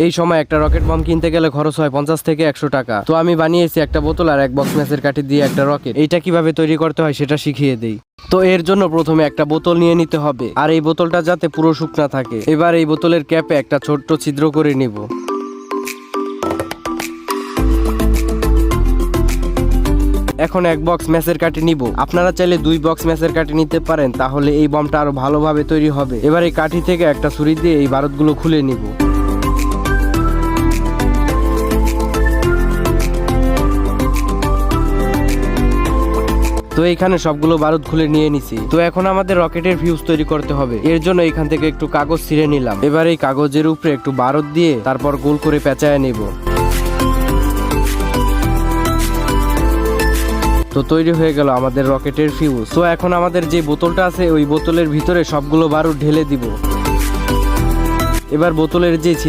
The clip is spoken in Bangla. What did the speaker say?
এই সময় একটা রকেট বম কিনতে গেলে খরচ হয় 50 থেকে 100 টাকা। তো আমি বানিয়েছি একটা বোতল আর এক বক্স ম্যাচের কাঠি দিয়ে একটা রকেট। এইটা কিভাবে তৈরি করতে হয় সেটা শিখিয়ে দেই। তো এর জন্য প্রথমে একটা বোতল নিয়ে নিতে হবে, আর এই বোতলটা যাতে পুরো শুকনা থাকে। এবার এই বোতলের ক্যাপে একটা ছোট্ট ছিদ্র করে নিব। এখন এক বক্স ম্যাচের কাঠি নিব। আপনারা চাইলে 2 বক্স ম্যাচের কাঠি নিতে পারেন, তাহলে এই বমটা আরো ভালোভাবে তৈরি হবে। এবার এই কাঠি থেকে একটা ছুরি দিয়ে এই বারুদগুলো খুলে নিব। তো এইখানে সবগুলো বারুদ খুলে নিয়ে নিছি। তো এখন আমাদের রকেটের ফিউজ তৈরি করতে হবে। এর জন্য এখান থেকে একটু কাগজ ছিঁড়ে নিলাম। এবার এই কাগজের উপরে একটু বারুদ দিয়ে তারপর গোল করে পেঁচায় নেব। তো তৈরি হয়ে গেল আমাদের রকেটের ফিউজ। তো এখন আমাদের যে বোতলটা আছে ওই বোতলের ভিতরে সবগুলো বারুদ ঢেলে দিব। এবার বোতলের যে ছিদ্র